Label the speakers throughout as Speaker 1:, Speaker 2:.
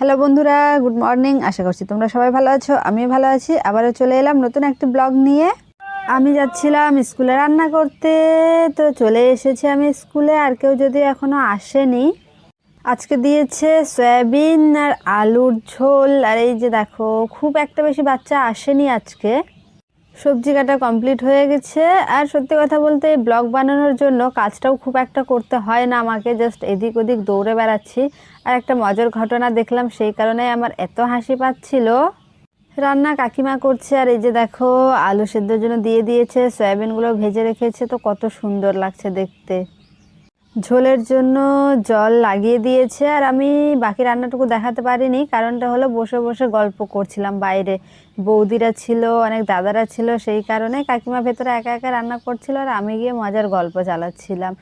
Speaker 1: Hello বন্ধুরা, good morning. আশা করছি তোমরা সবাই ভালো আছো, আমিও ভালো আছি। আবারও চলে এলাম নতুন একটি ব্লগ নিয়ে। আমি যাচ্ছিলাম স্কুলে রান্না করতে, তো চলে এসেছি আমি স্কুলে। আর কেউ যদি এখনও আসেনি। আজকে দিয়েছে সয়াবিন আর আলুর ঝোল। আর এই যে দেখো, খুব একটা বেশি বাচ্চা আসেনি আজকে। সবজি কাটা কমপ্লিট হয়ে গেছে। আর সত্যি কথা বলতে ব্লগ বানানোর জন্য কাজটাও খুব একটা করতে হয় না আমাকে, জাস্ট এদিক ওদিক দৌড়ে বেড়াচ্ছি। আর একটা মজার ঘটনা দেখলাম, সেই কারণে আমার এত হাসি পাচ্ছিল। রান্না কাকিমা করছে, আর এই যে দেখো আলু সেদ্ধর জন্য দিয়ে দিয়েছে, সয়াবিনগুলো ভেজে রেখেছে, তো কত সুন্দর লাগছে দেখতে। ঝোলের জন্য জল লাগিয়ে দিয়েছে। আর আমি বাকি রান্নাটুকু দেখাতে পারিনি, কারণটা হলো বসে বসে গল্প করছিলাম বাইরে। বৌদিরা ছিল, অনেক দাদারা ছিল, সেই কারণে কাকিমা ভেতরে একা একা রান্না করছিল আর আমি গিয়ে মজার গল্প চালাচ্ছিলাম।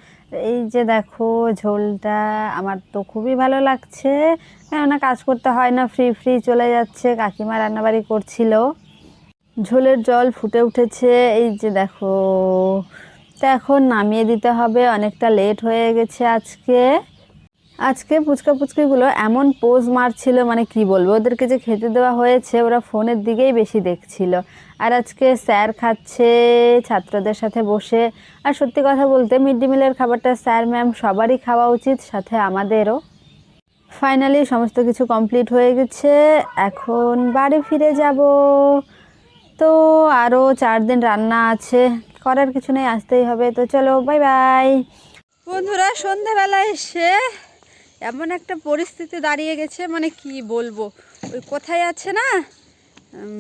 Speaker 1: এই যে দেখো ঝোলটা আমার তো খুবই ভালো লাগছে, কেননা কাজ করতে হয় না, ফ্রি ফ্রি চলে যাচ্ছে। কাকিমা রান্নাবাড়ি করছিল। ঝোলের জল ফুটে উঠেছে, এই যে দেখো। তো এখন নামিয়ে দিতে হবে, অনেকটা লেট হয়ে গেছে আজকে। আজকে পুচকা পুচকিগুলো এমন পোজ মারছিল, মানে কি বলবো, ওদেরকে যে খেতে দেওয়া হয়েছে ওরা ফোনের দিকেই বেশি দেখছিল। আর আজকে স্যার খাচ্ছে ছাত্রদের সাথে বসে। আর সত্যি কথা বলতে মিড ডে মিলের খাবারটা স্যার ম্যাম সবারই খাওয়া উচিত, সাথে আমাদেরও। ফাইনালি সমস্ত কিছু কমপ্লিট হয়ে গেছে, এখন বাড়ি ফিরে যাব। তো আরও 4 দিন রান্না আছে, করার কিছু নেই, আসতেই হবে। তো চলো, বাই বাই। বন্ধুরা, সন্ধ্যাবেলা এসে এমন একটা পরিস্থিতি দাঁড়িয়ে গেছে, মানে কি বলবো, ওই কোথায় আছে না,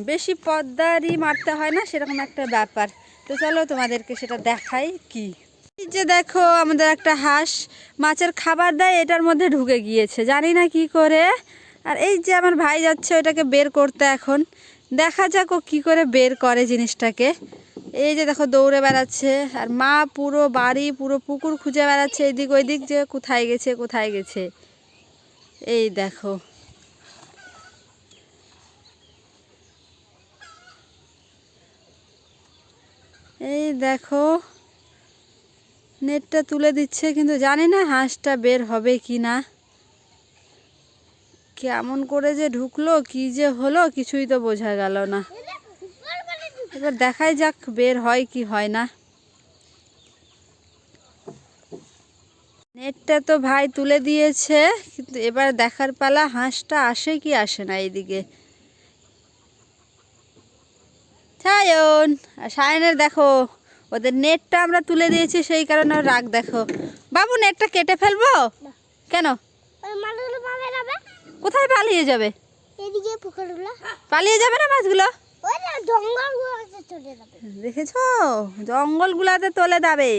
Speaker 1: বেশি পদ্মারই মারতে হয় না, সেরকম একটা ব্যাপার। তো চলো তোমাদেরকে সেটা দেখাই। কি এই যে দেখো, আমাদের একটা হাঁস মাছের খাবার দেয়, এটার মধ্যে ঢুকে গিয়েছে, জানি না কি করে। আর এই যে আমার ভাই যাচ্ছে ওটাকে বের করতে, এখন দেখা যাক ও কী করে বের করে জিনিসটাকে। এই যে দেখো দৌড়ে বেড়াচ্ছে, আর মা পুরো বাড়ি পুরো পুকুর খুঁজে বেড়াচ্ছে এদিক ওইদিক, যে কোথায় গেছে কোথায় গেছে। এই দেখো, এই দেখো নেটটা তুলে দিচ্ছে, কিন্তু জানি না হাঁসটা বের হবে কি না। কেমন করে যে ঢুকলো, কি যে হলো, কিছুই তো বোঝা গেল না। এবার দেখাই যাক বের হয় কি হয় না। নেটটা তো ভাই তুলে দিয়েছে, কিন্তু এবার দেখার পালা হাঁসটা আসে কি আসে না এইদিকে। সায়ন আর সায়নের দেখো, ওদের নেটটা আমরা তুলে দিয়েছি, সেই কারণে রাগ দেখো। বাবু নেটটা কেটে ফেলবো কেন? কোথায় পালিয়ে যাবে? পালিয়ে যাবে না মাছগুলো, দেখেছো জঙ্গলগুলাতে চলে যাবে।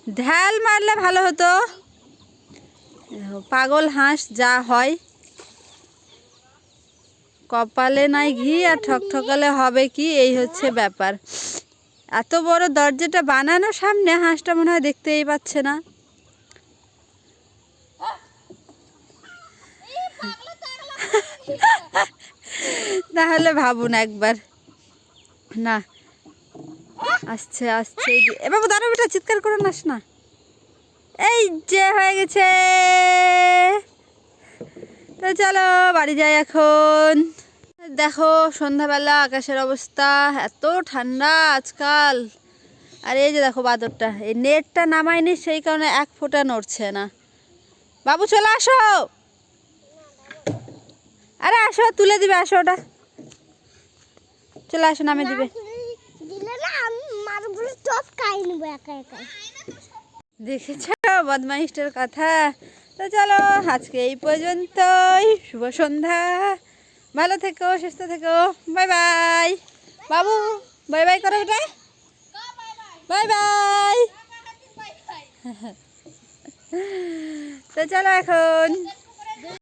Speaker 1: ঢাল মারলে ভালো হতো। পাগল হাঁস যা হয়, কপালে নাই ঘি আর ঠকঠকালে হবে কি, এই হচ্ছে ব্যাপার। এত বড় দরজাটা বানানো সামনে, হাঁসটা মনে হয় দেখতেই পাচ্ছে না। তাহলে ভাবুন একবার। না, আসছে আসছে, এ বাবু দাঁড়া বেটা, চিৎকার করে নাস না। এই যে হয়ে গেছে, তো চলো বাড়ি যাই এখন। দেখো সন্ধ্যাবেলা আকাশের অবস্থা, এত ঠান্ডা আজকাল। আর এই যে দেখো বাদরটা, এই নেটটা নামায়নি, সেই কারণে এক ফোঁটা নড়ছে না। বাবু চলে আসো, আরে আসো, তুলে দিবে, আসো, ওটা চলে আসো, নামে দিবে। দেখেছ বদমাইশটার কথা। তো চলো আজকে এই পর্যন্তই, শুভ সন্ধ্যা, ভালো থেকো, সুস্থ থেকো, বাই বাই। বাবু বাই বাই করো বেটা, বাই বাই। তো চলো এখন।